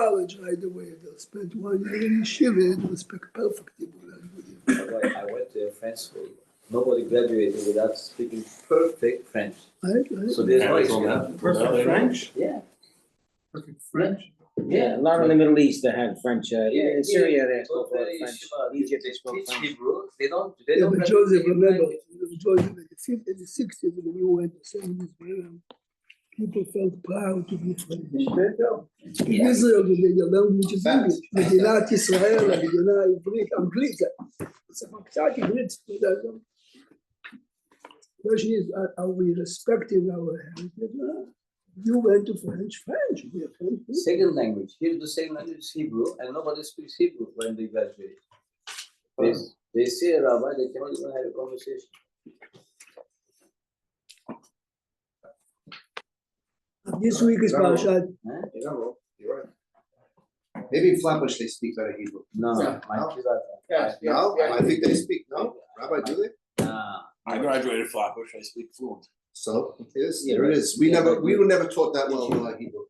college right away. They'll spend 1 year in yeshiva, they'll speak perfect Hebrew. I went to a French school. Nobody graduated without speaking perfect French. Right. So there's no excuse. Perfect French? Yeah. Perfect French? Yeah, a lot of the Middle East that had French, in Syria they spoke Go to French, yeshiva, Egypt they they spoke teach French. Hebrew. They don't But Joseph, practice remember, language. Joseph in the 50s and the 60s, when you went to 70s, people felt proud to be French. In Israel, the language is English. מדינת ישראל, המדינה העברית, אנגלית. זה קצת עברית, אתה יודע. The question is, are we respecting our heritage? You went to French. We are French. Second language. Here the second language is Hebrew, and nobody speaks Hebrew when they graduate. They see a rabbi, they cannot even have a conversation. This week is Parashat. You're right. Maybe in Flatbush they speak better Hebrew. No, Yeah. my No? kids are. No, I think they speak. No, Rabbi, do they? I graduated Flatbush, I speak fluent. So it is. Yeah, There it is. We were never taught that well Hebrew.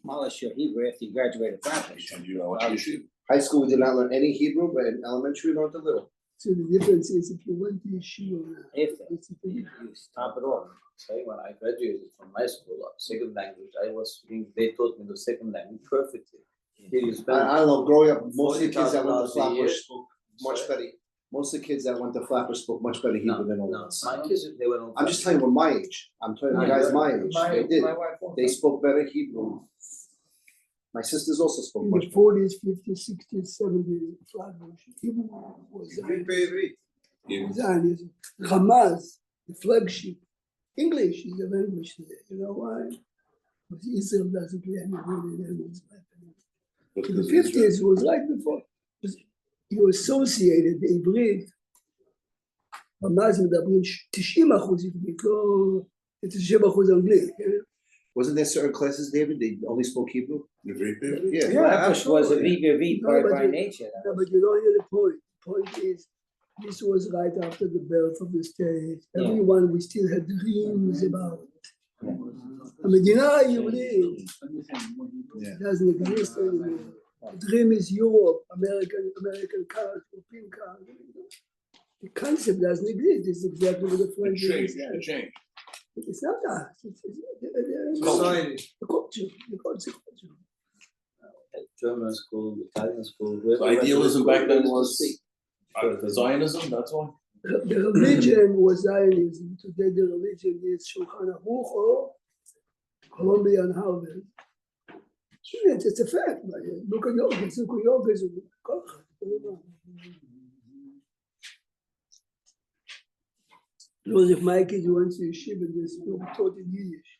Polish your Hebrew after you graduated Flatbush. And you know what you should. High school we did not learn any Hebrew, but in elementary we learned a little. So the difference is if you went to yeshiva, After, it's a thing. you top it off. So when I graduated from my school, second language, I was speaking, they taught me the second language perfectly. Here you spend. I don't know, growing up, most of the kids that went to $40,000 a Flatbush year. spoke much better. Most of the kids that went to Flatbush spoke much better Hebrew than all of us. My kids, they were on. I'm just telling you, we're my age. I'm telling you, guys my age. They did. They spoke better Hebrew. My sisters also spoke In much the better. 40s, 50s, 60s, 70s, Flatbush, Hebrew was Zionism. Hamas, the flagship. English is the language today. You know why? Because Israel doesn't really language. In the 50s, it was like before. You associated the עברית, ממש מדברים 90% עברית, לא 90% אנגלית. Wasn't there certain classes, David, they only spoke Hebrew? Yeah. Flatbush was a absolutely. VV No, by nature. No, but you don't hear the point. The point is, this was right after the birth of the state. Everyone, we still had dreams about המדינה היהודית. It doesn't exist anymore. The dream is Europe, American cars, European cars. The concept doesn't exist. It's exactly what the French did. It changed. It's not that. It's the culture. The culture. German school, Italian school. So idealism back then was speak. Zionism, that's all. The religion was Zionism. Today the religion is Shulchan Aruch or Columbia and Harvard. It's a fact. Look at yoga. Joseph Mikey went to yeshiva and they taught in Yiddish.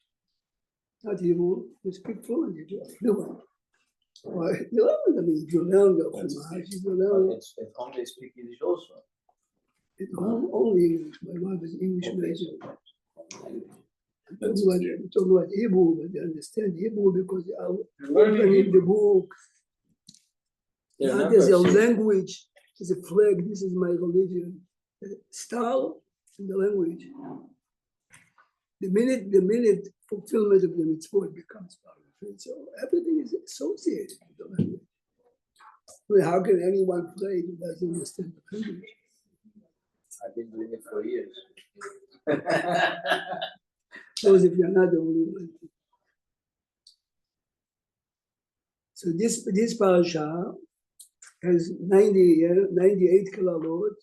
Not Hebrew, they speak fluent. Fluent. Why? I mean, if you learn the Chumash, you learn. At home they speak Yiddish also. At home, only English. My wife is English major. We talk about Hebrew, but they understand Hebrew because they are opening the book. Not as a language, as a flag. This is my religion. Star in the language. The minute fulfillment of the mitzvot becomes part of it. So everything is associated with the language. I mean, how can anyone play who doesn't understand the language? I've been doing it for years. Those if you're not the only one. So this parasha has 98 kalalot.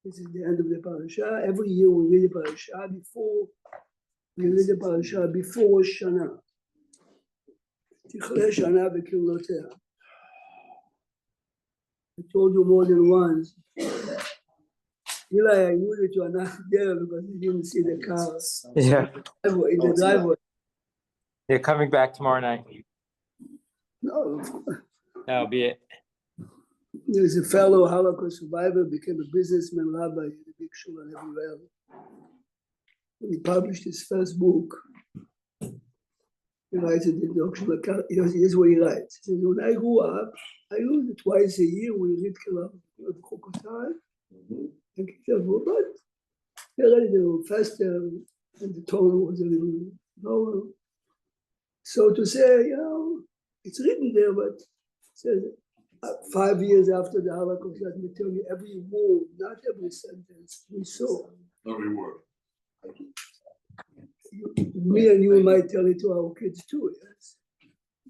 This is the end of the parasha. Every year we read the parasha before Rosh Hashanah. Tichle Shana v'kilotea. I told you more than once. Eli, I knew that you are not there because you didn't see the car. Yeah, In the driveway. they're coming back tomorrow night. No, That'll be it. there's a fellow Holocaust survivor, became a businessman, rabbi in a big shul in everywhere. He published his first book. He writes in the introduction. Here's what he writes. He says, when I grew up, I used it twice a year. We read Kalam of Chokotai and Kitabot, but they're a little faster and the tone was a little lower. So to say, it's written there, but it says 5 years after the Holocaust, let me tell you, every word, not every sentence we saw. Every word. Me and you might tell it to our kids too, yes.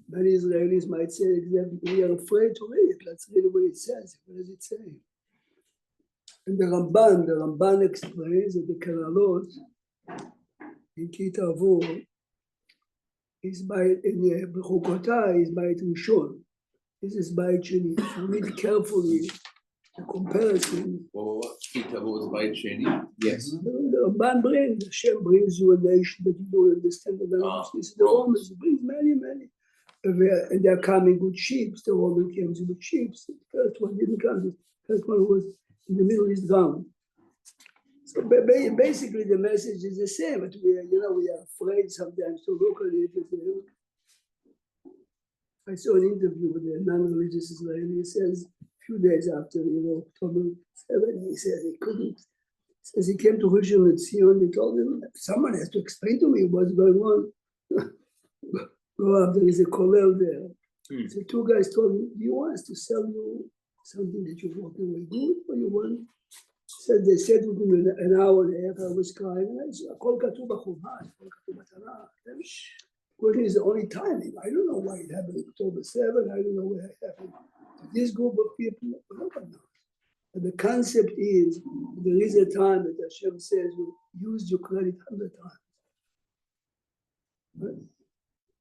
Many Israelis might say, we are afraid to read it. Let's read what it says. What does it say? And the Ramban explains that the Keralot in Kitavur is by in Bechukotah is by Rishon. This is by Sheni. If you read carefully the comparison. What? Kita was by Sheni? Yes. The Ramban brings, Hashem brings you a nation that you don't understand the language. This is the Romans. He brings many. And they're coming with sheep. The Roman came with sheep. The first one didn't come. The first one was in the Middle East ground. So basically, the message is the same. But we are afraid sometimes to look at it. I saw an interview with a non-religious Israeli. He says a few days after October 7, he says he couldn't. Says he came to Rishon LeZion. They told him someone has to explain to me what's going on. Go up, there is a kollel there. So two guys told him, do you want us to sell you something that you're walking away good, or you want? They said within an hour and a half, I was crying, and I said, "Kol katuv b'chumash, kol katuv b'tanakh." Well, it's the only timing. I don't know why it happened October 7. I don't know where it happened. This group of people, nobody knows. But the concept is, there is a time that Hashem says, you used your credit 100 times.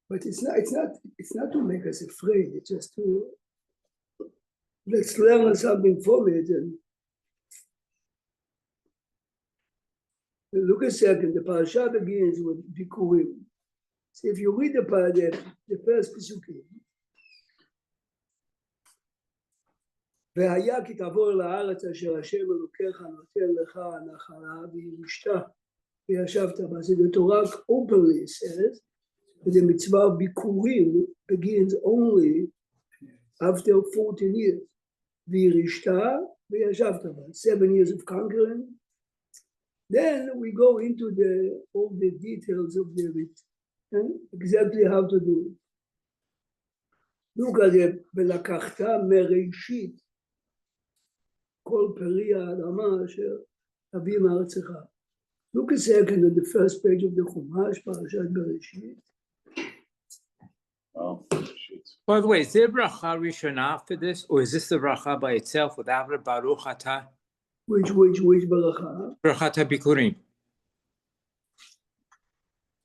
But it's not to make us afraid. It's just to let's learn something from it. And look a second. The parasha begins with Bikurim. So if you read the first Pesukim, והיה כי תעבור לארץ אשר השם אלוקיך נותן לך נחלה וירשתה וישבת בה. So the Torah openly says the mitzvah of Bikurim begins only after 14 years. Virishta, v'yashavta, 7 years of conquering. Then we go into all the details of the rite, and exactly how to do it. Look at it, ולקחת מראשית כל פרי האדמה אשר אביא מארצך. Look a second at the first page of the Chumash, Parashat Bereshit. Oh, shit. By the way, is there bracha rishonah for this, or is this the bracha by itself without the baruch atah? Which bracha? Baruch atah bikurim.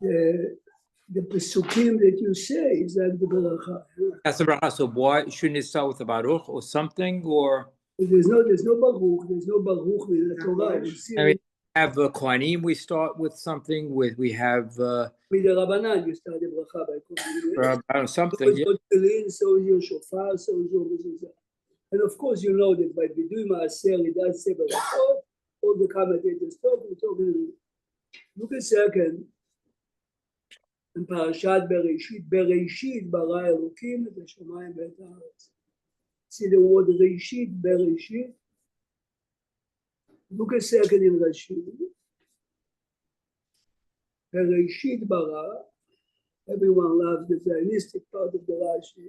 The pesukim that you say is like the bracha. That's the bracha. So why shouldn't it start with the baruch or something? Or there's no baruch. There's no baruch in the Torah. We have Kohanim. We start with something. We have with the Rabbanan. You start the bracha by something. So is your shofar. So is your mezuzah. And of course, you know that by Bidui Maaser, it does say barachot. All the commentators talk. Look a second. In Parashat Bereshit bara Elokim et hashamayim v'et haaretz. See the word Reshit, Bereshit. Look a second in Rashi. Bereshit bara. Everyone loves the Zionistic part of the Rashi.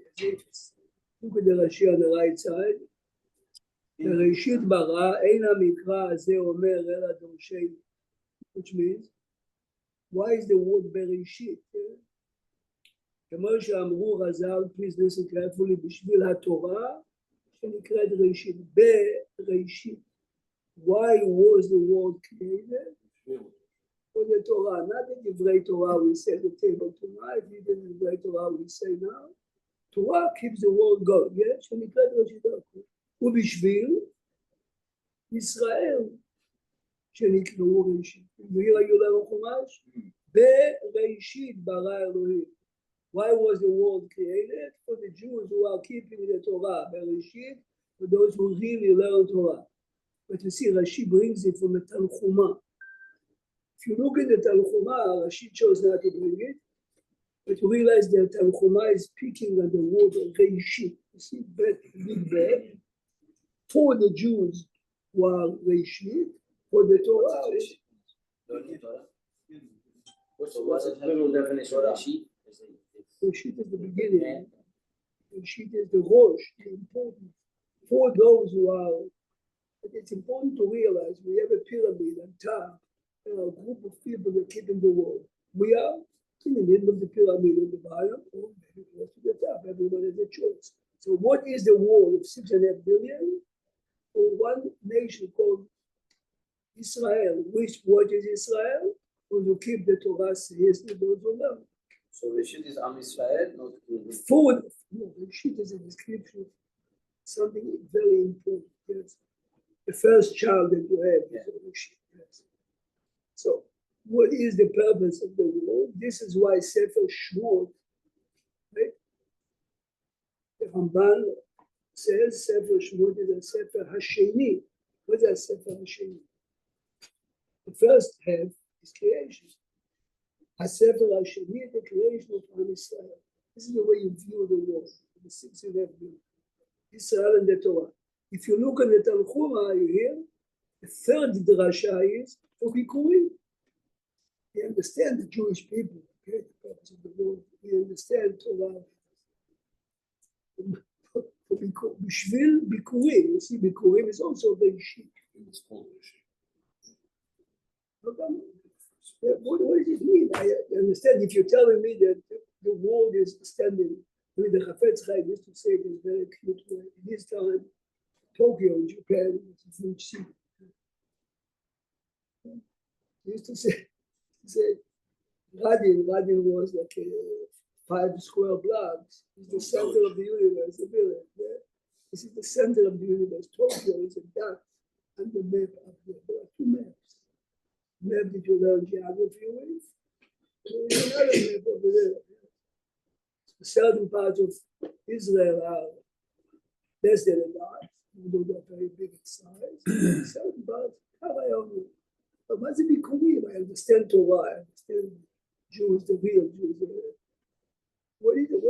Look at the Rashi on the right side. Bereshit bara ein hamikra hazeh omer ela dorshei, which means, why is the word Bereshit? כמו שאמרו רז"ל, please listen carefully, בשביל התורה שנקראת ראשית, בראשית. Why was the world created? For the Torah, not the דברי Torah we say at the table tonight, even the דברי Torah we say now. Torah keeps the world going, yes? שנקראת ראשית הכל. ובשביל ישראל שנקראו ראשית. ואילו היו לנו חומש, בראשית ברא אלוהים. Why was the world created? For the Jews who are keeping the Torah, Bereshit, for those who really learn Torah. But you see, Rashi brings it from the Tanchuma. If you look at the Tanchuma, Rashi chose not to bring it, but you realize that Tanchuma is speaking on the word Reishit. You see, big bet, for the Jews who are Reishit, for the Torah. What's the little definition of Reshit? Reshit is the beginning. Bereshit is the Rosh, the important for those who are. It's important to realize we have a pyramid on top. There are a group of people that keep in the world. We are in the middle of the pyramid on the bottom, or maybe close to the top. Everyone has a choice. So, what is the world of 6.5 billion? Or one nation called Israel? What is Israel? Those who keep the Torah says those who learn. So Reshit is Am Israel, not Food, no, Reshit is a description of something very important. Yes. The first child that you have is a Reshit. Yes. So, what is the purpose of the world? This is why Sefer Shmot, right? The Ramban says Sefer Shmot is a Sefer Hasheni. What is a Sefer Hasheni? The first half is creation. A Sefer Hasheni is the creation of Am Israel. This is the way you view the world, the 6.5 billion. Israel and the Torah. If you look at the Tanchuma, you hear the third drasha is for Bikurim. We understand the Jewish people, okay, the purpose of the world. We understand Torah. Bishvil Bikurim, you see, Bikurim is also very chic. It's called Reshit. What does it mean? I understand if you're telling me that the world is standing. I mean, the Chafetz Chaim used to say it in a very cute way. In his time, Tokyo in Japan was a huge city. He used to say Radin was like 5 square blocks. It's the center of the universe, the village. Yeah? This is the center of the universe. Tokyo is a dot on the map up there. There are 2 maps. Map that you learn geography with. There's another map over there. Certain parts of Israel are less than a dot, although they're very big in size. Certain parts are only. But what's it Bikurim? I understand Torah, I understand Jews, the real Jews. What is the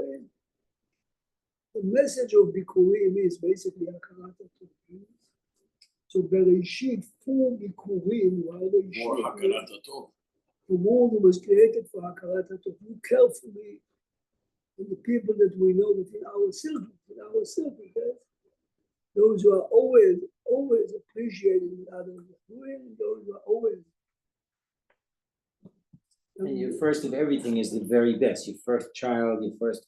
message of Bikurim is basically Hakarat HaTov. So Bereshit for Bikurim, while Or Hakarat HaTov. the world was created for Hakarat HaTov. Look carefully in the people that we know within our circle, yes? Those who are always appreciating what others are doing, those who are always. And your first of everything is the very best. Your first child, your first,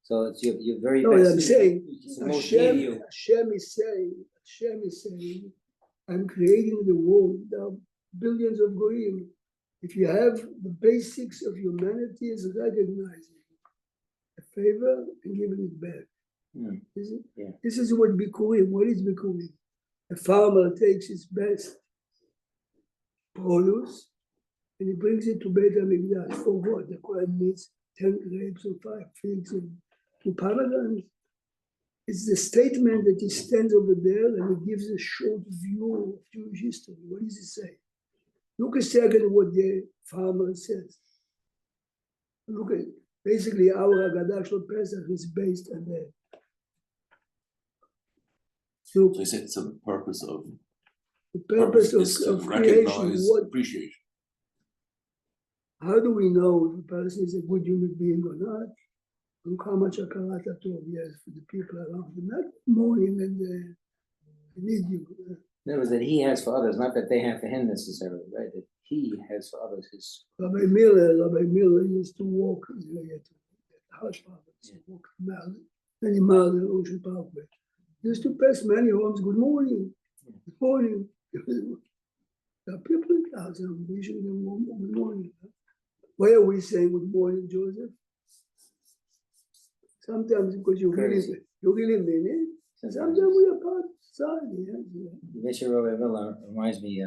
so it's your very No, best. I'm saying, It's the most dear to you. Hashem is saying, I'm creating the world. There are billions of goyim. If you have the basics of humanity is recognizing a favor and giving it back. Is it? Yeah. This is what Bikurim. What is Bikurim? A farmer takes his best produce and he brings it to Beit HaMikdash. For what? The Kohen needs 10 grapes or 5 figs and 2 pomegranates. It's the statement that he stands over there and he gives a short view of Jewish history. What does he say? Look a second what the farmer says. Look at it. Basically, our Haggadah Shel Pesach is based on that. Look, So he said it's the purpose of the purpose is to of creation. recognize What, appreciation. how do we know if a person is a good human being or not? Look how much Hakarat HaTov he has for the people around him. Not mourning and need you. In other words, that he has for others, not that they have for him necessarily, right? That he has for others his. Rabbi Miller used to walk to the house province, walk many miles in Ocean Parkway. He used to pass many homes, good morning, good morning. There are people in the house, I'm wishing them good morning. Why are we saying good morning, Joseph? Sometimes because you really mean it. Sometimes we are part of society. Mr. Rabbi Miller reminds me,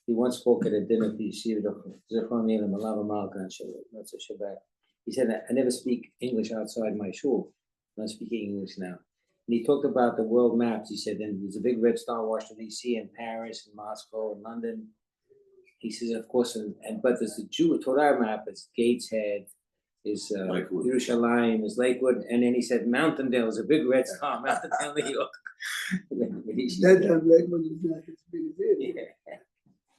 he once spoke at a dinner at the Yeshiva Zichron Yom Malava Malka on Shabbat. He said, I never speak English outside my shul. I'm not speaking English now. And he talked about the world maps. He said, and there's a big red star Washington, D.C. in Paris, and Moscow, and London. He says, of course, but there's the Jew Torah map, it's Gateshead, is Lakewood. Yerushalayim, is Lakewood, and then he said Mountaindale is a big red star, Mountaindale, New York. That time Lakewood is not as big as it. Yeah.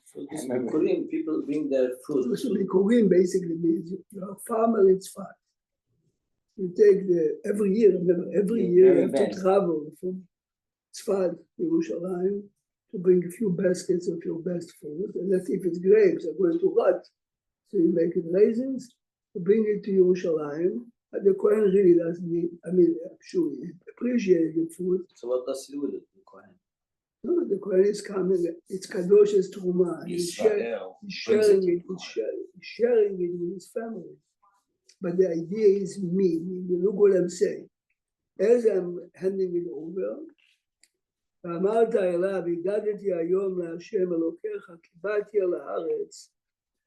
So this Bikurim, people bring their food. So Bikurim basically means you're a farmer, it's fun. You take every year, remember, every Yeah, year you very have bad. to travel from Tzfat to Yerushalayim to bring a few baskets of your best food. And let's see if it's grapes, are going to rot. So you make it raisins, you bring it to Yerushalayim. And the Kohen really doesn't need, I mean, I'm sure he appreciated the food. So what does he do with it, the Kohen? No, the Kohen is coming, it's Kadosh's Truma. He's sharing it with his family. But the idea is me. Look what I'm saying. As I'm handing it over, ואמרת אליו, הגדתי היום להשם אלוקיך, כי באתי אל הארץ,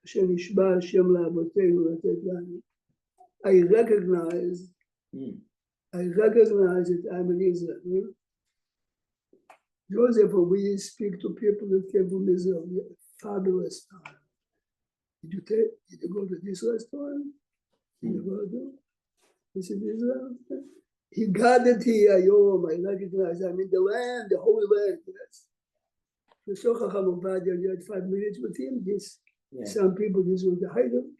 אשר נשבע השם לאבותינו לתת לנו. I recognize that I'm an Israel. Joseph, when we speak to people that came from Israel, we have a fabulous time. Did you go to this restaurant? Did you go to this is Israel? He gathered here, I recognize I'm in the land, the holy land, yes. The Sochacham Ovadia, you had 5 minutes with him, this, some people, this was the item.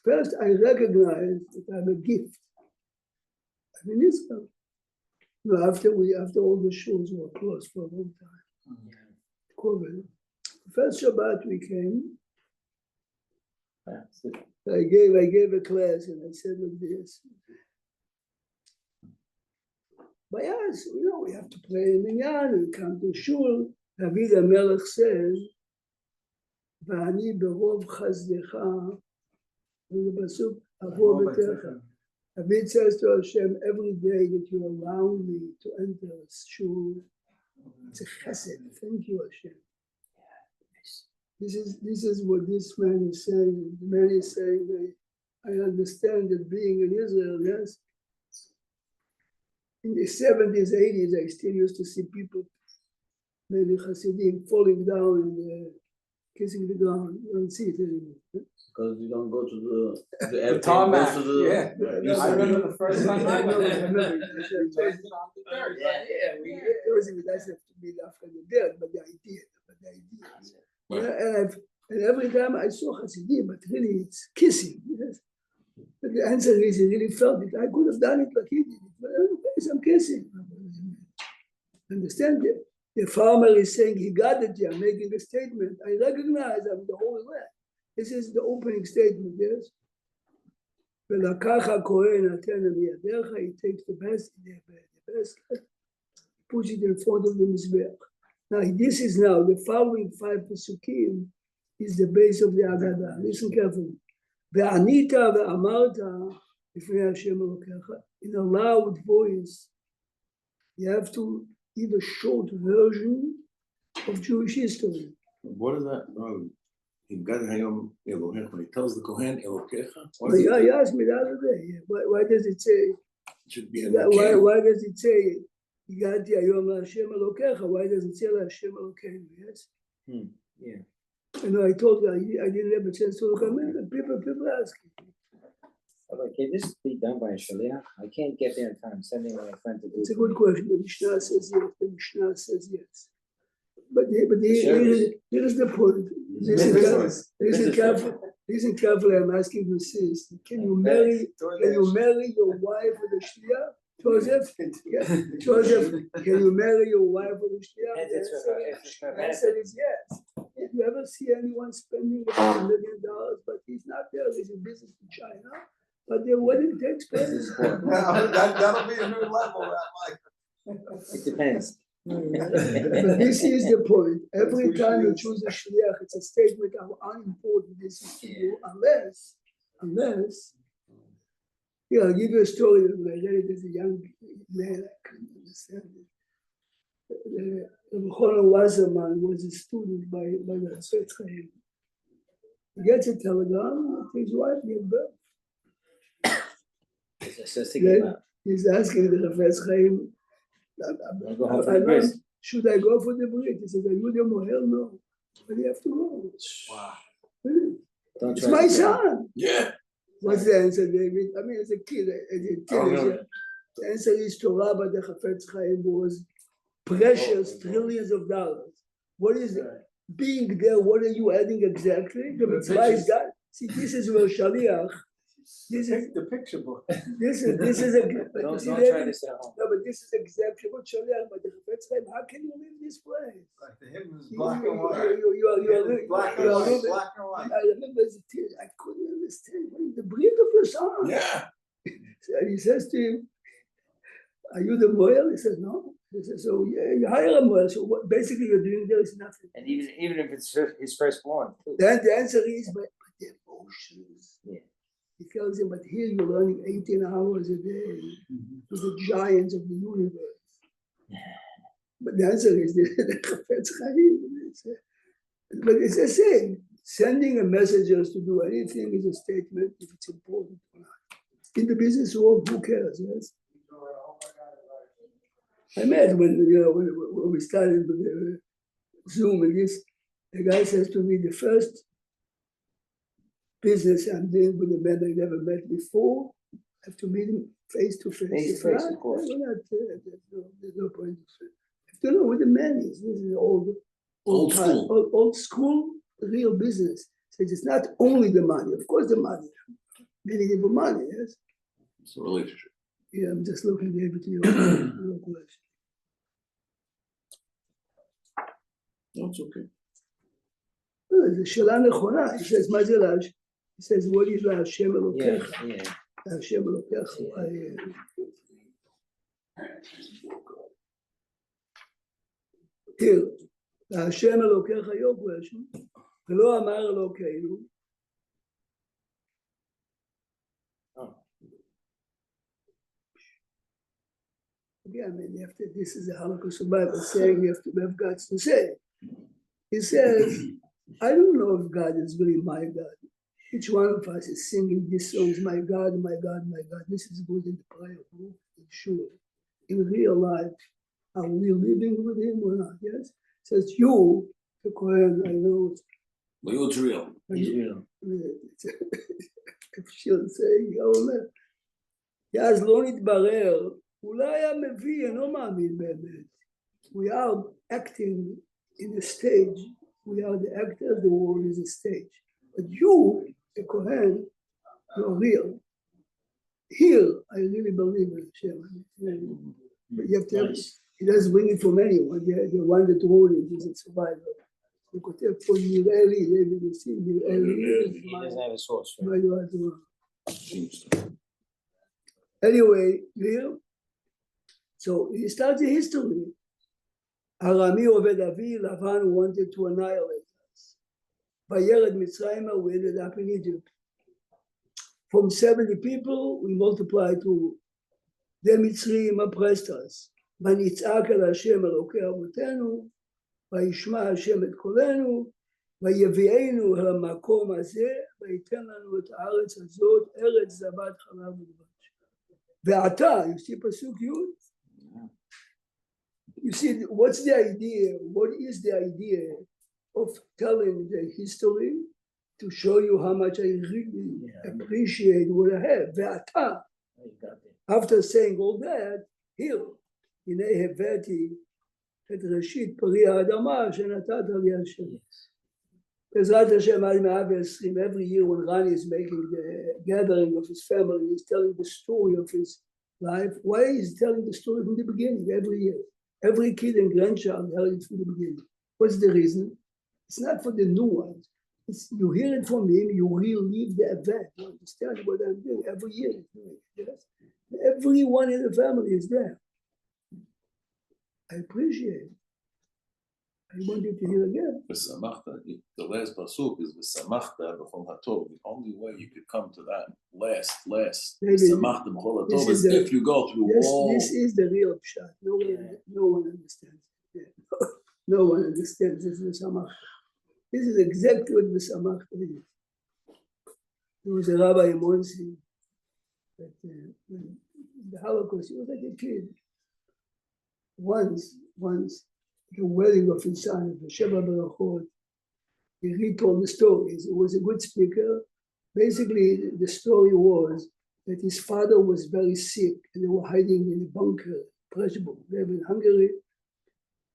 First, I recognize that I'm a gift. I'm in Israel. No, after all the shows were closed for a long time. COVID. First Shabbat we came. I gave a class and I said like this. But yes, we have to pray in Minyan, we come to Shul. David HaMelech says, "V'ani berov chazdecha." The pasuk, "Avo b'techa." David says to Hashem, every day that you allow me to enter Shul, it's a chesed. Thank you, Hashem. This is what this man is saying. The man is saying that I understand that being in Israel, yes. In the 70s, 80s, I still used to see people, maybe Hasidim, falling down and kissing the ground. You don't see it anymore. Because you don't go to the airplane, tarmac, goes to the, yeah. I remember the first time I went. It doesn't have to be after the death, but the idea. And every time I saw Hasidim, but really it's kissing. Yes. But the answer is he really felt it. I could have done it like he did it, but I'm kissing. Understand it? The farmer is saying he got it here, making a statement. I recognize I'm the Holy Land. This is the opening statement, yes? Velakacha Kohen atena miyadecha, he takes the basket, puts it in front of the Mizbeach. Now, this is now, the following 5 Pesukim is the base of the Agadah. Listen carefully. Ve'anita ve'amarta b'fnei Hashem Elokecha. In a loud voice, you have to give a short version of Jewish history. What is that? When he tells the Kohen Elokecha? You asked me the other day. Why does it say? It should be Why does it say? Igati Hayom Hashem Elokecha? Why does it say Hashem Elokeinu? Yes. Yeah. I told you I didn't have a chance to look at it. People ask. Can this be done by a shaliach? I can't get there in time. Sending my friend to do it. It's a good question. The Mishnah says yes. The Mishnah says yes. But here is the point. Listen carefully. I'm asking you, sis. Can you marry your wife with a shliach? Joseph, can you marry your wife with a shliach? The answer is yes. If you ever see anyone spending $1 million, but he's not there, he's in business in China, but the wedding takes place. That'll be a new level, Rabbi. It depends. But this is the point. Every time you choose a shliach, it's a statement of how unimportant this is to you, unless, I'll give you a story that I read it as a young man, I couldn't understand it. Rabbi Wasserman was a student by the Chafetz Chaim. He gets a telegram, his wife gave birth. He's asking the Chafetz Chaim, should I go for the brit? He says, are you the mohel? No. But you have to go. Wow. It's my son. Yeah. What's the answer, David? I mean, as a kid, as a teenager, the answer is Torah, but the Chafetz Chaim was precious trillions of dollars. What is it? Being there, what are you adding exactly? The mitzvah is that. See, this is where Shaliach This is, The picture book. this is a, but you Don't see don't that try is- this at home. no, but this is exactly what Shaliach, but the Chafetz Chaim, how can you leave this place? Like the hymn is You- black you- and white. you are Black you and are white, living- black and white. I remember as a kid, I couldn't understand what is the breed of your son. Yeah. And he says to him, are you the Moel? He says, no. He says, so yeah, you hire a Moel. So what basically you're doing there is nothing. And even if it's his firstborn, too. Then the answer is, but the emotions. Yeah. He tells him, but here you're learning 18 hours a day with the giants of the universe. But the answer is the Chafetz Chaim. But it's a saying, sending a messengers to do anything is a statement if it's important or not. In the business world, who cares? Yes. I met when we started with the Zoom and this, the guy says to me, the first business I'm doing with a man I never met before, I have to meet him face to face. Face to If face, not, of course. we're not, there's no point. I have to know who the man is. This is Old school. old school, real business. So it's not only the money, of course the money, many people money, yes. It's a relationship. Yeah, I'm just looking there to your question. No, it's okay. זו שאלה נכונה, he says, מה זה להש... he says, what is להשם Yeah, אלוקיך? yeah. להשם אלוקיך. תראה, להשם אלוקיך יוקרש, ולא אמר אלוקינו. Yeah, I mean, this is a Holocaust Bible saying you have to have guts to say. He says, I don't know if God is really my God. Each one of us is singing these songs, my God, my God, my God. This is good in the prayer book, sure. In real life, are we living with him or not? Yes? It says, you, the Kohen, I know. But it's real. He's real. אפשר say, אומר, אז לא נתברר, אולי היה מביא, אינו מאמין באמת. We are acting in a stage, we are the actors, the world is a stage. But you, the Kohen, you're real. Here, I really believe in Hashem. But you have to have, he doesn't bring it from anyone, the one that wrote it is a survivor. הוא כותב פה נראה לי, זה מנסים, נראה לי. He doesn't have a source. מה יועד הוא? Anyway, here, so he starts the history. Arami עובד אבי, Lavan wanted to annihilate us. וירד מצרימה, we ended up in Egypt. From 70 people, we multiplied to the מצרים oppressed us. ונצעק על השם אלוקי אבותינו, וישמע השם את קולנו, ויביאנו אל המקום הזה, ויתן לנו את הארץ הזאת, ארץ זבת חלב ודבש. ועתה, you see פסוק י'? You see, what's the idea? What is the idea of telling the history to show you how much I really appreciate what I have? ועתה, after saying all that, here, הנה הבאתי את ראשית פרי האדמה שנתת לי השם. בעזרת השם עד 120, every year when Rani is making the gathering of his family, he's telling the story of his life. Why is he telling the story from the beginning, every year? Every kid and grandchild heard it from the beginning. What's the reason? It's not for the new ones. You hear it from him, you relive the event. You understand what I'm doing every year. Yes? Everyone in the family is there. I appreciate it. I want you to hear again. The last pasuk is v'samachta b'chol hatov. The only way you could come to that last v'samachta b'chol hatov is if you go through all. This is the real pshat. No one understands. Yeah. No one understands this v'samachta. This is exactly what v'samachta is. There was a rabbi in Monsey that in the Holocaust, he was like a kid. Once, the wedding of his son, the Sheva Barachot, he retold the stories. He was a good speaker. Basically, the story was that his father was very sick and they were hiding in a bunker, pressure bunker, in Hungary.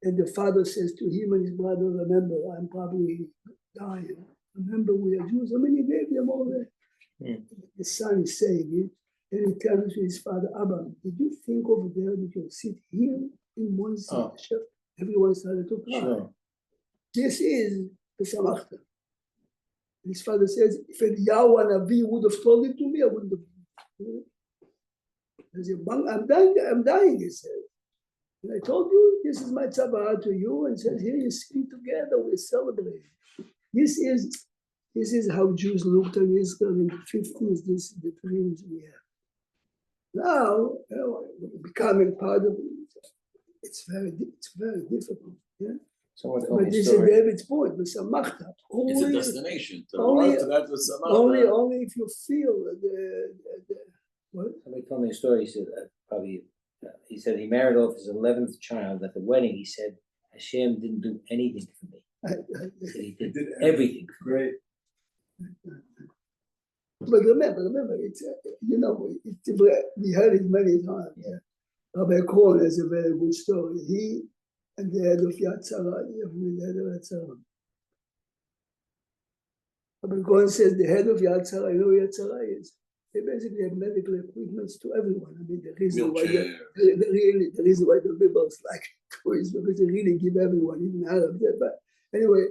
And the father says to him and his brother, remember, I'm probably dying. Remember, we are Jews. I mean, he gave them all that. The son is saying it, and he turns to his father, Abba, did you think over there that you'll sit here in one seat? Everyone started to cry. Sure. This is the Samachta. His father says, if Eliyahu Hanavi would have told it to me, I wouldn't have. He said, I'm dying, he said. And I told you, this is my tzavah to you, and says, here you speak together, we celebrate. This is how Jews looked on Israel in the 50s. This is the dreams we have. Now, becoming part of it, it's very difficult. Yeah? So what But this is David's point, the Samachta. It's a destination. To only- arrive to that with Samachta. Only if you feel what? Somebody told me a story. He said, he said he married off his 11th child. At the wedding, he said, Hashem didn't do anything for me. He said he did everything. Great. But remember, it's we heard it many times. Yeah. Rabbi Cohen has a very good story. He and the head of Yad Sarah, the head of Yad Sarah. Rabbi Cohen says the head of Yad Sarah, you know what Yad Sarah is? They basically have medical equipment to everyone. I mean, the reason why the liberals like it is because they really give everyone, even Arabs. But anyway,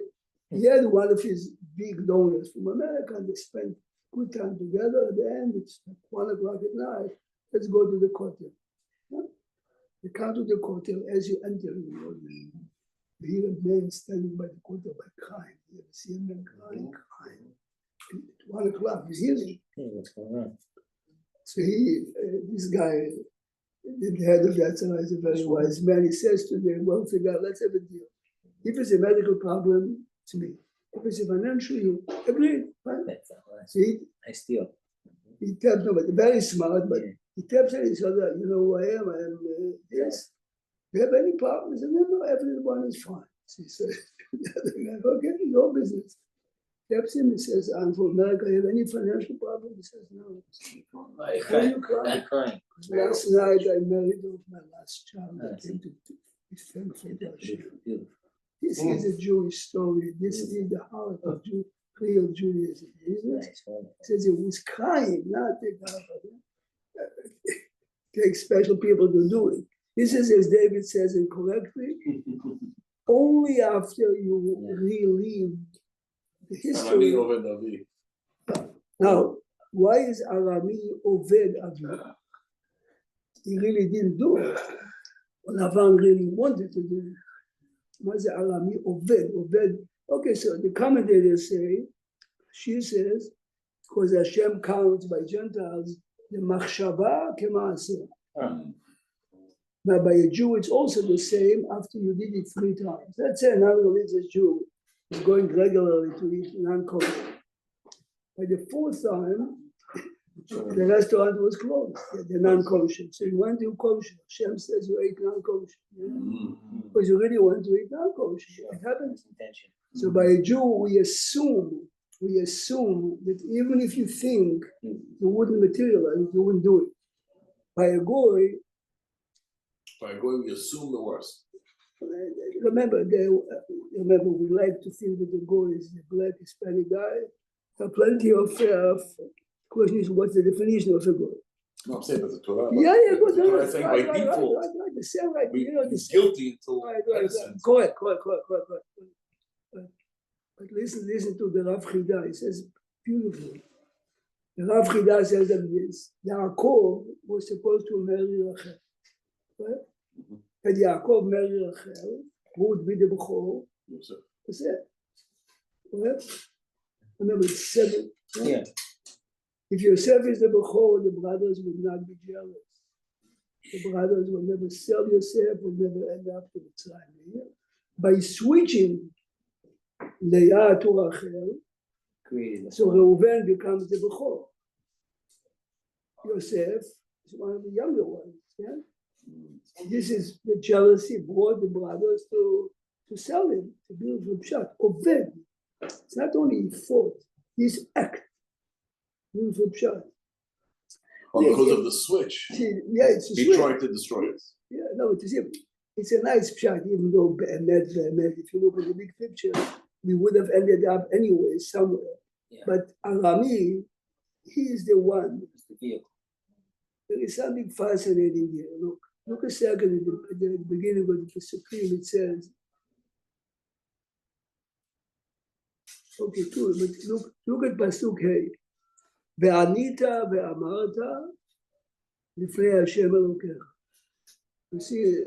he had one of his big donors from America, and they spent good time together. At the end, it's 1 o'clock at night. Let's go to the kotel. Yeah? You come to the kotel as you enter. You hear a man standing by the kotel by crying. You ever see a man crying? And at 1 o'clock, he's hearing. Hey, what's going on? So this guy, the head of Yad Sarah, is a very wise man. He says to them, well, figure out, let's have a deal. If it's a medical problem, it's me. If it's a financial, you agree, right? That's not right. See, I steal. he taps, no, but very smart, but he taps on his other, you know who I am this. Do you have any problems? And then, no, everyone is fine. So he says, okay, no business. Taps him, he says, I'm from America, you have any financial problem? He says, no. Why are you crying? I'm crying. Last night I married off my last child. I came to be thankful to Hashem. Beautiful. This is a Jewish story. This is the heart of real Judaism. Nice. It says he was crying, not the God. Take special people to do it. This is, as David says incorrectly, only after you relive the history. Now, why is Arami Oved Avi? He really didn't do it. Lavan really wanted to do it. What's Arami Oved? Okay, so the commentators say, she says, because Hashem counts by Gentiles, the machshava kemaaseh. Now, by a Jew, it's also the same after you did it 3 times. Let's say another religious Jew is going regularly to eat non-kosher. By the 4th time, the restaurant was closed, the non-kosher. So you went to kosher. Hashem says you ate non-kosher. Because you really want to eat non-kosher. It happens. So by a Jew, we assume that even if you think you wouldn't materialize, you wouldn't do it. By a goy, we assume the worst. remember, we like to think that the goy is the black Hispanic guy. There are plenty of questions. What's the definition of a goy? No, I'm saying that the Torah. Yeah, the Torah saying by default, the same, right? we, You know, the he's same. guilty until innocent. Correct. But listen to the Rav Chida. He says beautifully. The Rav Chida says that this Yaakov was supposed to marry Rachel, right? And Yaakov married Rachel, who would be the Bechor. That's it. Right? Remember, it's 7. Right? Yeah. If Yosef is the Bechor, the brothers would not be jealous. The brothers will never sell Yosef, will never end up to the Mitzrayim. By switching Leah to Rachel, so Reuven becomes the Bechor. Yosef is one of the younger ones. Yeah? This is the jealousy brought the brothers to sell him, to build Pshat. Oved. It's not only he fought, his act. Build Pshat. Because of the switch. Yeah, it's a He switch. tried to destroy it. Yeah, no, it's a nice pshat, even though if you look at the big picture, we would have ended up anyway somewhere. Yeah. But Arami he is the one. It's the vehicle. There is something fascinating here. Look a second at the beginning of the Supreme, it says, okay, cool, but look at Pasuk Hey. Ve'anita ve'amarta lifnei Hashem Elokecha. You see,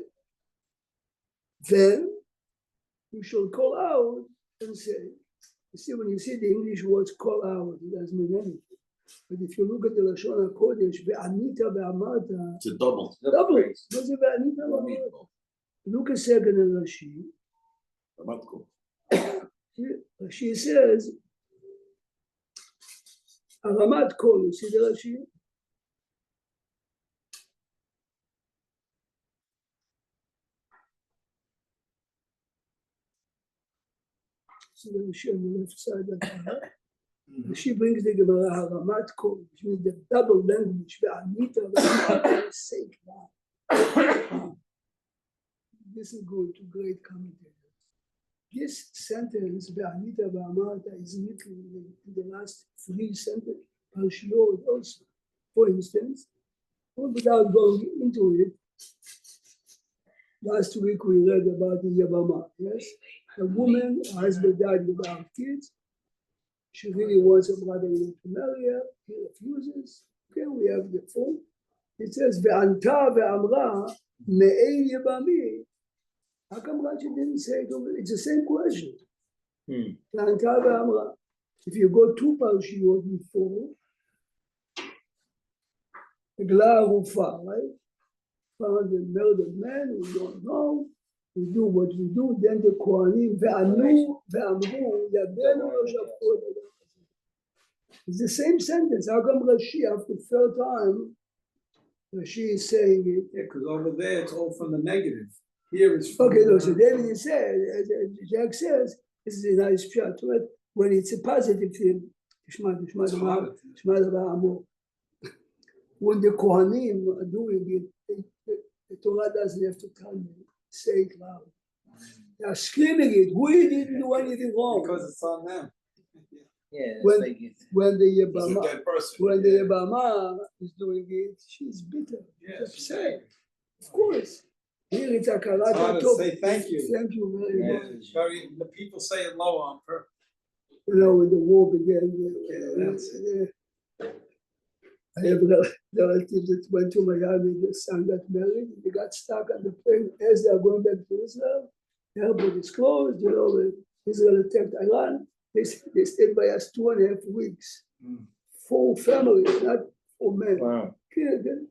then you shall call out and say. You see, when you see the English words call out, it doesn't mean anything. But if you look at the Lashon HaKodesh, ve'anita ve'amarta, It's a double. double. What's it ve'anita ve'amarta? Look a second in Rashi. Rashi says, Aramat Kol, you see the Rashi? See the Rashi on the left side of the Rashi brings the Gemara Aramat Kol, which means the double language, Ve'anita ve'amarta, say that. This is good to great commentators. This sentence, Ve'anita ve'amarta, is literally in the last 3 sentences, Parshiyot also. For instance, without going into it, last week we read about the Yavama, yes? A woman, her husband died without kids. She really wants her brother-in-law to marry her. He refuses. Okay, we have the form. It says, Ve'anta ve'amra me'ei yabami. How come Rashi didn't say it over? It's the same question. Ve'anta ve'amra. If you go 2 parshiyot before, Eglah Rufa, right? Found the murdered man, we don't know. We do what we do, then the Kohanim, ve'anu ve'amru, yadenu lo shafchu et adam. It's the same sentence. How come Rashi, after the 3rd time, Rashi is saying it? Yeah, because over there it's all from the negative. Here it's from Okay, so then he says, as Jack says, this is a nice shot to it, when it's a positive thing, Shema D'Var Amor. When the Kohanim are doing it, the Torah doesn't have to tell me, say it loud. They are screaming it. We didn't do anything wrong. because it's on them. Yeah, When- it's like it. When the It's a Yabama, dead person. when the Yabama is doing it, she's bitter. Yes. She's upset. Of course. Here it's a karat It's hard to atov. say thank you. Thank you very Yeah. much. It's very, the people say it low on purpose. You know, when the war began, that's I have relatives that went to Miami, the son got married, they got stuck on the plane as they are going back to Israel. The airport is closed, you know, when Israel attacked Iran. They stayed by us 2.5 weeks. 4 families, not 4 men. Wow. You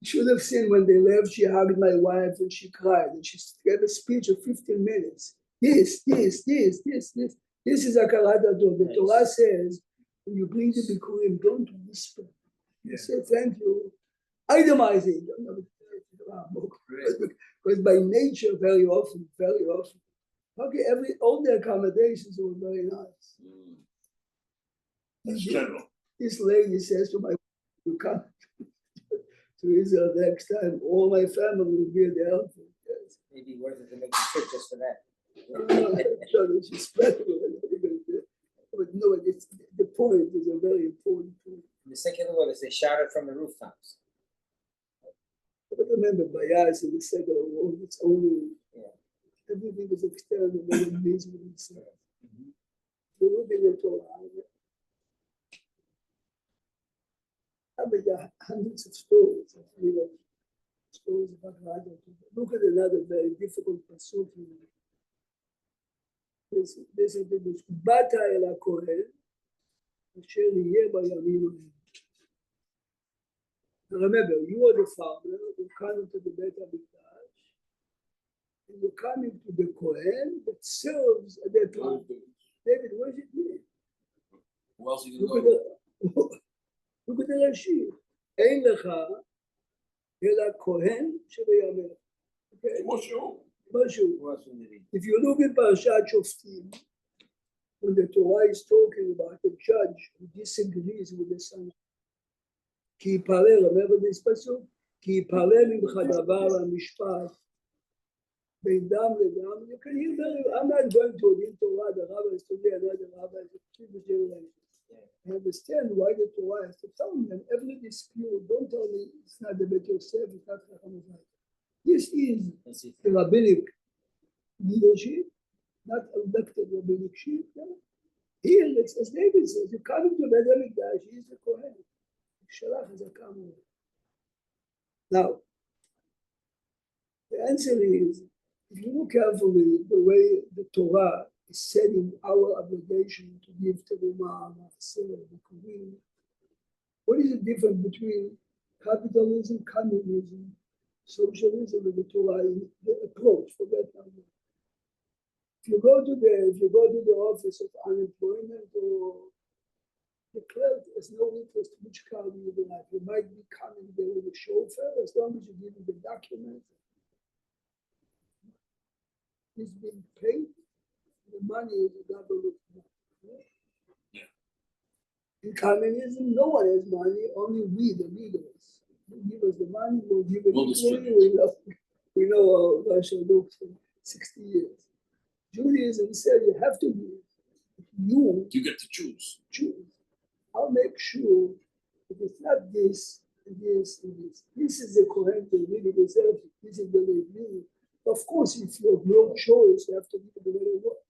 should have seen when they left, she hugged my wife and she cried. And she gave a speech of 15 minutes. This is a karat atov. The Torah says, when you bring the Bikurim, don't whisper. You say thank you. Itemize it. Because by nature, very often. Okay, all the accommodations were very nice. That's general. This lady says to my wife, you come to Israel next time, all my family will be at the airport. Yes. Maybe worth it to make a trip just for that. So she's special. But no, the point is a very important point. In the secular world, they shouted from the rooftops. But remember, bias in the secular world, it's only, everything is external, and it means what it says. So look at the Torah. I mean, there are hundreds of stories of stories about Radha. Look at another very difficult pasuk. This is the Bata el HaKohen, asher yeh bayamim hahem. Remember, you are the farmer, you come into the Beit HaMikdash, and you're coming to the Kohen that serves at that time. David, what does it mean? Who else are you Look gonna at go? look at the Rashi. Ein lecha ela Kohen shebayamim. Okay, Moshe. Mashu. Who else would it be? If you look at Parashat Shoftim, when the Torah is talking about a judge who disagrees with the son, Ki yipalel, remember this pasuk? Ki yipalel mimcha davar hamishpat bein dam ledam. You can hear very. I'm not going to read Torah. The rabbi is today another rabbi. It's a generation. I understand why the Torah has to tell them every dispute, don't tell me it's not about yourself, it's not Chachamim. This is the rabbinic leadership, not elected rabbinic. Yeah? Here, it's as David says, you come into Beit HaMikdash, he is the Kohen. Shalach is a common. Now, the answer is, if you look carefully the way the Torah is setting our obligation to give terumah, maaser, bikurim, what is the difference between capitalism, communism, socialism, and the Torah in the approach for that number? If you go to the office of unemployment or the clerk has no interest which car you will have. You might be coming there with a chauffeur as long as you give him the document. He's being paid. The money is the government money. Yeah. In communism, no one has money, only we, the leaders. You give us the money, we'll give it to you. We know how Russia looks for 60 years. Judaism said you have to give. You get to choose. I'll make sure if it's not this, and this, and this. This is the Kohen that really deserves it. This is the Levi. Of course, if you have no choice, you have to give it the way what.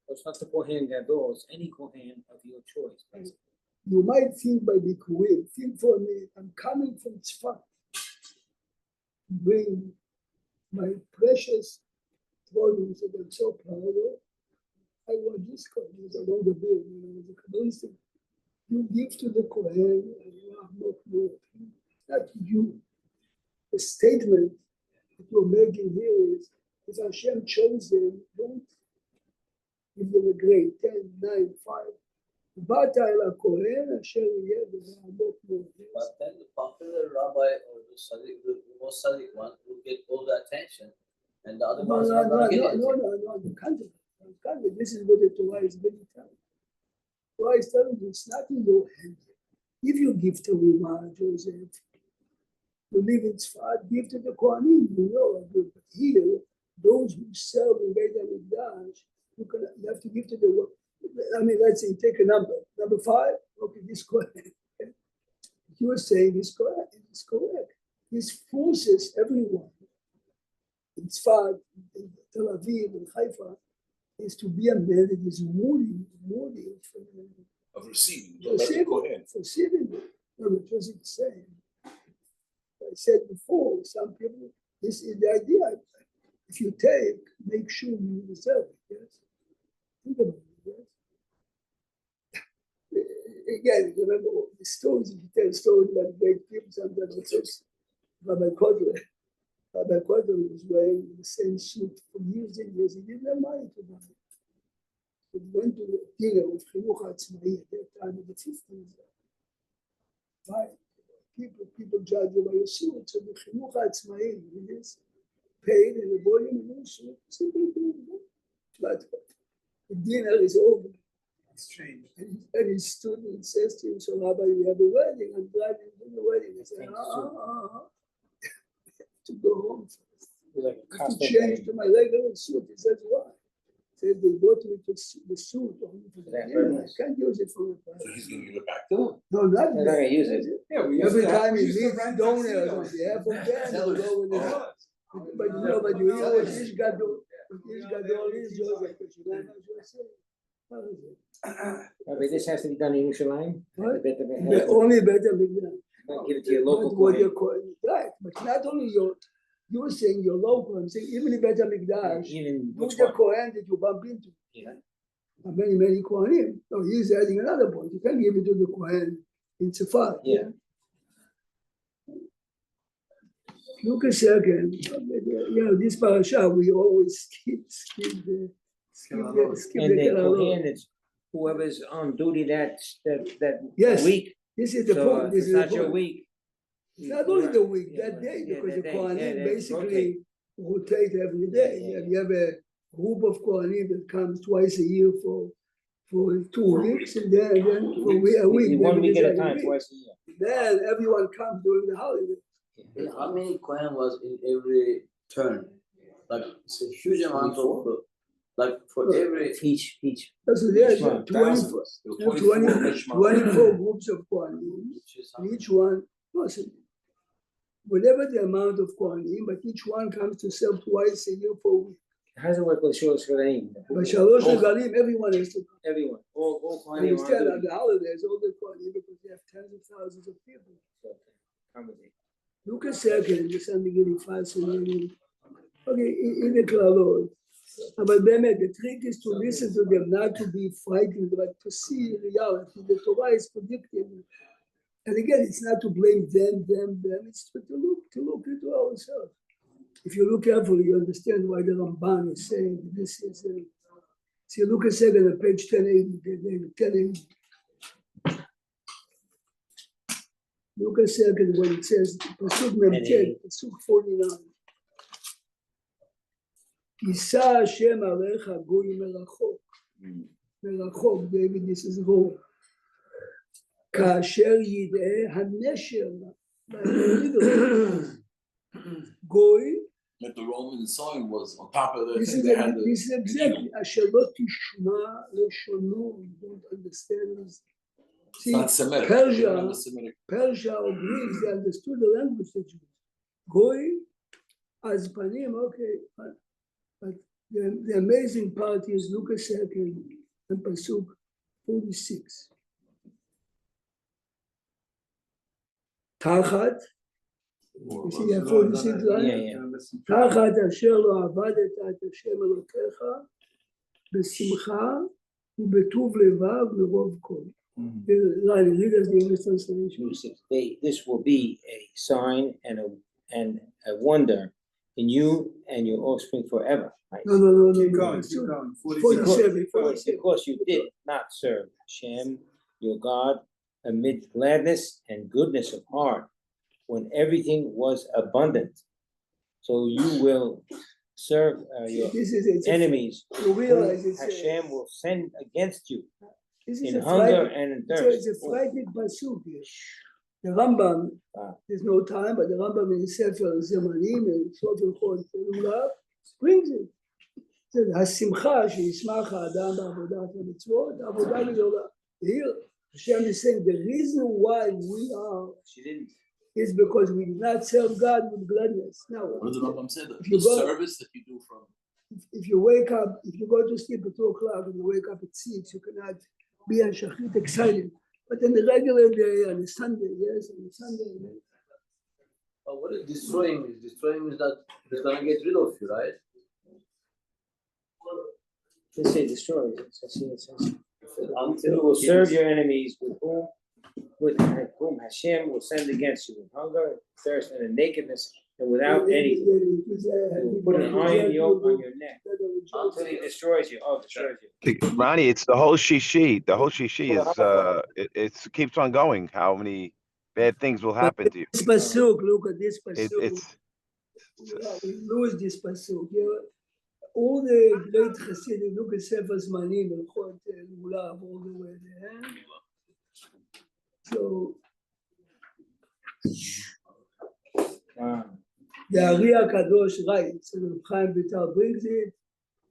It's not the Kohen Gadol, it's any Kohen of your choice. Basically. You might think by the Kohen, think for me, I'm coming from Tzfat to bring my precious volumes that I'm so proud of. I want this Kohen, along the bill, as a Kabbalist. You give to the Kohen, and you have not more. Not you. The statement that you're making here is, if Hashem chose them, don't give them a grade, 10, 9, 5. But then the popular rabbi or the Sadiq, the most Sadiq one, will get all the attention, and the other ones are not getting it. No, the context. This is what the Torah is really telling. Torah is telling you it's not in your hand. If you give to Rima, Joseph, you live in Tzfat, give to the Kohanim, you know. But here, those who serve in Beit HaMikdash, you have to give to the. I mean, let's say take a number. Number 5, okay, this Kohen. You are saying is correct. It's correct. This forces everyone in Tzfat, in Tel Aviv, in Haifa, is to be a man that is moody Of receiving. Receiving. No, it wasn't the same. I said before, some people, this is the idea. If you take, make sure you deserve it, yes? Think about it, yes? Again, remember the stories, if you tell stories about great people, sometimes it says, Rabbi Kodler was wearing the same suit for years and years. He didn't have money to buy it. He went to the dinner with Chinuch Ha'atzmai at that time in the 50s. Right? People judge you by your suit. So the Chinuch Ha'atzmai, he is paid and the volume of your suit. Simply do it. But the dinner is over. Strange. And his student says to him, so Rabbi, we have a wedding. I'm driving to the wedding. He said, to go home first. Like to change to my regular suit. He says, why? He says, they bought me to the suit only for the dinner. I can't use it for the party. So he's going to give it back to them? No, not They're not going to use it. Yeah, every time he meets donors on behalf of them, he'll go with it. But you hear what this guy do? This guy do all these jobs like what you don't know what say. How is it? But this has to be done in Yerushalayim. Only better than Give it to your local Kohen. Right, but not only you were saying your local, I'm saying even in Beit HaMikdash, Even who's which the one? Kohen that you bump into? Yeah. Many Kohanim. So he's adding another point. You can't give it to the Kohen in Tzfat. Yeah. Look a second. This parasha we always skip the And the Kohen is whoever's on duty that Yes. week. This is the So point. if This it's is the not your point. week. Not only the week, Yeah, that day, yeah, because that the day, Kohanim yeah, basically rotate every day. Yeah, yeah. You have a group of Kohanim that comes twice a year for 2 weeks, and then for a week. 1 week at a maybe time, week. twice a year. Then everyone comes during the holiday. How many Kohen was in every turn? Like it's a huge amount of Like for every Each. So there's one. 24, There were 24 mishmar. 24 groups of Kohanim, which is and each one, listen, whatever the amount of Kohanim, but each one comes to serve twice a year for a week. How does it work with Shul Shiraim? But Shalosh Regalim, everyone has to come. Everyone, all I Kohanim understand are on the holidays, all the Kohanim, because they have tens of thousands of people. accommodate. Lucas second, the Sunday getting fascinating. Okay, in the Klalot. But the trick is to listen to them, not to be frightened, but to see reality. The Torah is predicting. And again, it's not to blame them, it's to look into ourselves. If you look carefully, you understand why the Ramban is saying this is see Lucas 2 on page 1080. Lucas 2 when it says Pasuk Memtet, Pasuk 49. Isa Hashem Alecha Goyim Merachok, David, this is wrong. Kasher Yideh HaNesher Goy. But the Roman sign was on top of This that. is They had exactly Asher Lo Tishma Leshono. You don't understand this. It's See, not Semitic. They don't have Persia, a Semitic. Persia or Greeks, they understood the language of the Jews. Goy, as Panim, okay, but the amazing part is Lucas 2 and Pasuk 46. Tachat, you see that 46 line? Yeah. תחת אשר לא עבדת את השם אלוקיך בשמחה ובטוב לבב מרוב כל. Riley, read us the English translation. This will be a sign and a wonder in you and your offspring forever. Right? No. Keep going. 47. Because you did not serve Hashem, your God, amid gladness and goodness of heart, when everything was abundant. So you will serve your This is it. enemies, You realize whom it's Hashem will send against you this is in a hunger frightening- and in thirst. It's a frightening pasuk here. The Rambam, there's no time, but the Rambam in Sefer Zemanim and Sofer Chod Lulav brings it. Says Hasimcha sheismach Adam ba'avodat hamitzvot, avodah gedolah. Here, Hashem is saying the reason why we are She didn't. is because we did not serve God with gladness. Now, What does the Rambam say? If you The go- service that you do from if you wake up, if you go to sleep at 2 o'clock and you wake up at 6, you cannot be on Shachrit excited. But on the regular day, on a Sunday, yes, on a Sunday, yes. what is destroying is? Destroying is that they're gonna get rid of you, right? They say destroy. It says, Until you will serve your enemies with whom Hashem will send against you in hunger, thirst, and in nakedness, and without anything. He will put an iron yoke on your neck until he destroys you. Oh, destroys you. Ronnie, it's the whole shishi. The whole shishi is it keeps on going. How many bad things will happen to you? This pasuk, look at this pasuk. It's We lose this pasuk. All the great Hasidim, look at Sefer Zmanim and Chod Lulav all the way there. So the Ari HaKadosh writes, and Reb Chaim Vital brings it.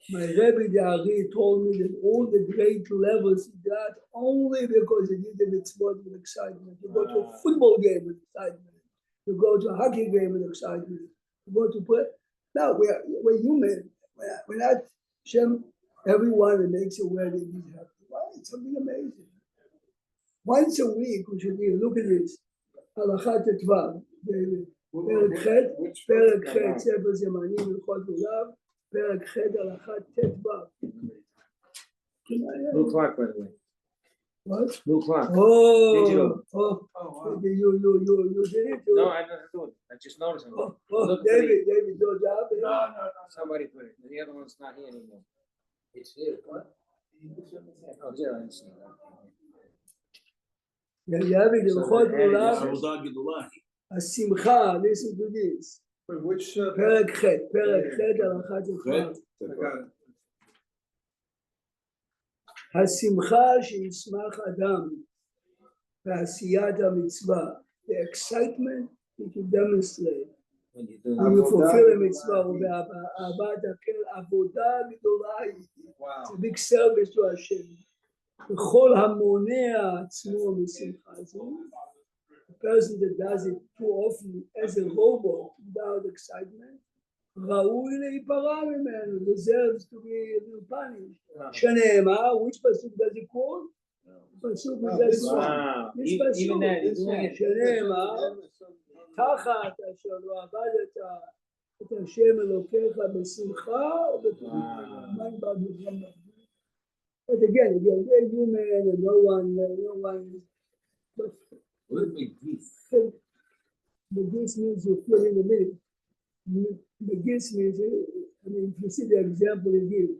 My Rebbe the Ari told me that all the great levels he got only because he did the mitzvot with excitement. You go to a football game with excitement. You go to a hockey game with excitement. You go to play. Now we're human. We're not Shem. Everyone that makes a wedding is happy. Wow, it's something amazing. Once a week we should be. Look at this. Halachat Tetvav, David. פרק ח' ספר זמנים הלכות לולב, פרק ח' הלכת ט"ו. New clock, by the way. What? New clock. Oh, Digital. you did it. No, I don't do it. I just noticed him. Look, David, your job. Somebody put it. The other one's not here anymore. It's here. What? Oh, yeah, I understand. David, הלכות לולב, Avodah Gedolah. השמחה, listen to this. Which? פרק ח' הלכת ט"ו. השמחה שישמח אדם בעשיית המצווה, the excitement that you demonstrate when you do. when you fulfill a mitzvah, ואהבת הקהל, עבודה גדולה היא. It's a big service to Hashem. וכל המונע עצמו משמחה זו, the person that does it too often as a robot without excitement, ראוי להיפרע ממנו, deserves to be punished. שנאמר, which pasuk does it quote? pasuk is Wow. Even that is שנאמר, תחת אשר לא עבדת את השם אלוקיך בשמחה ובטוב. But again, we're human and no one but What is McGeef? McGeef means you feel in the middle. McGeef means, I mean, if you see the example he gives,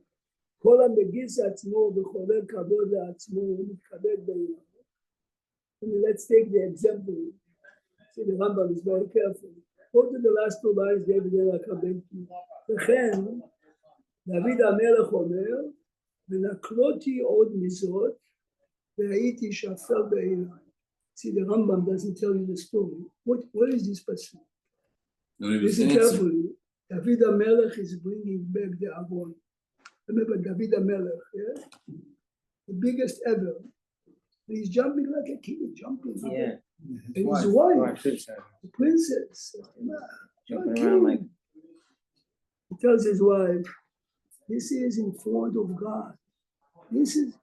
כל המגיש עצמו וחולל כבוד לעצמו ומתכבד בעיניו. Let's take the example. See, the Rambam is very careful. Go to the last two lines, David Elakabenti. וכן, דוד המלך אומר, ונקלותי עוד מזרות, והייתי שפל בעיניי. See, the Rambam doesn't tell you the story. What is this person? Listen carefully. David HaMelech is bringing back the Avon. Remember David HaMelech, yeah? The biggest ever. He's jumping like a kid, jumping. Yeah. And his wife, the princess, Jumping around like. he tells his wife, this is in front of God. This is,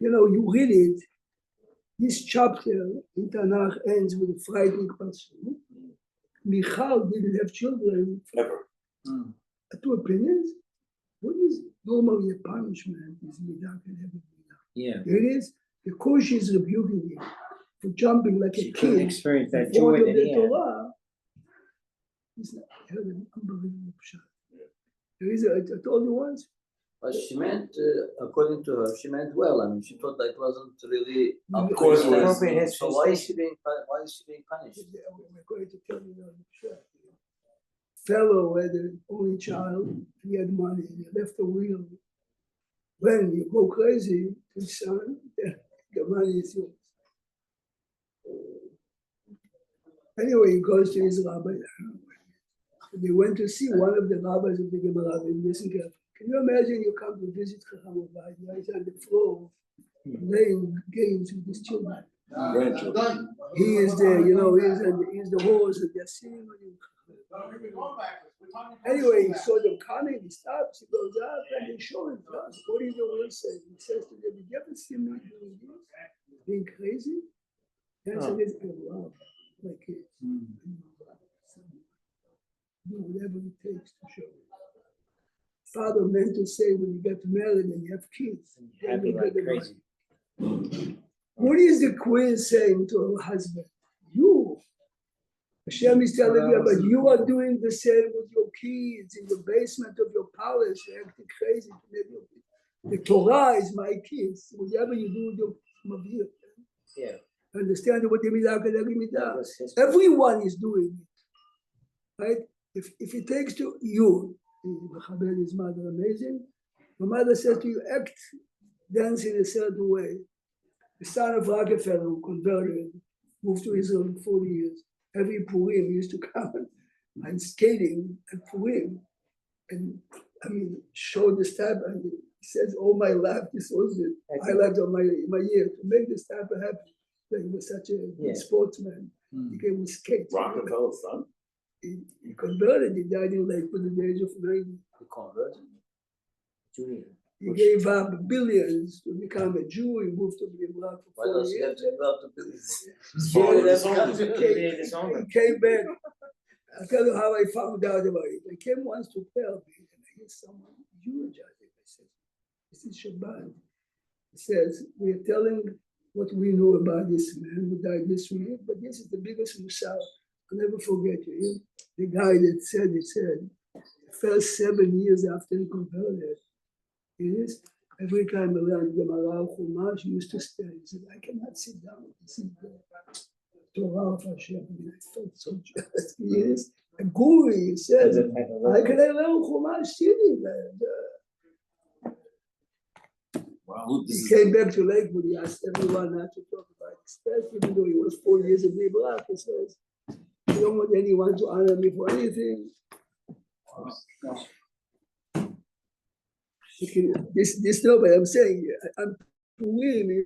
you read it, this chapter in Tanakh ends with a frightening person. Michal didn't have children. Ever. Two opinions. What is normally a punishment is midah and everything. Yeah. It is because she's rebuking him for jumping like She a couldn't kid. experience that in front joy of that the he had. Torah. It's not heard an unbelievable shot. There is I told you once. But she meant, according to her, she meant well. I mean, she thought that wasn't really up to course her it was. standard. So why is she being punished? We're going to tell you now the shot. Fellow had an only child, he had money, he left a will. When you go crazy, his son, the money is yours. Anyway, he goes to his rabbi. They went to see one of the rabbis of the Gemara. Listen carefully. Can you imagine you come to visit Chacham Ovadia, he's on the floor playing games with his children. Grandchildren. He is there, he's the horse that they're sitting on him. Anyway, he saw them coming, he stops, he goes up, and they show him, what is the will say? He says to them, did you ever see me doing this? Being crazy? And I said, I love my kids. Do whatever it takes to show it. Father meant to say when you get married and you have kids. Happy like crazy. What is the queen saying to her husband? You. Hashem is telling you, but you are doing the same with your kids in the basement of your palace. You're acting crazy. The Torah is my kids. Whatever you do with your mavir. Yeah. Understand what the midah? Everyone is doing it. Right? If it takes to you, his mother, amazing. My mother says to you, act, dance in a certain way. The son of Rockefeller, who converted, moved to Israel in 40 years. Every Purim he used to come and skating at Purim. And show the stab. And he says, all my life, this was the highlight of my year, to make the stab happy. He was such a good sportsman. He came with skates. Rockefeller's son? He converted, he died in Lakewood at the age of 90. He converted? Junior. He gave up billions to become a Jew. He moved to Iraq Why for 4 does he have years. to give up the billions? He came back. I'll tell you how I found out about it. I came once to tell me, and I hear someone eulogizing. I said, this is Shabbat. He says, we are telling what we know about this man who died this week, but this is the biggest musar. I'll never forget you. The guy that said, the first 7 years after he converted, is every time around Gemara or Chumash, he used to stay. He said, I cannot sit down. This is the Torah of Hashem. I felt so jealous. He is a guru. He says, I can learn Chumash sitting there. Wow, He came back to Lakewood. He asked everyone not to talk about it, especially even though he was 4 years in Iraq. He says, I don't want anyone to honor me for anything. This no, but I'm saying I'm Purim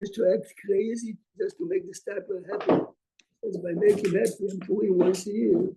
is to act crazy just to make the stapler happy. Because by making happy, I'm Purim once a year.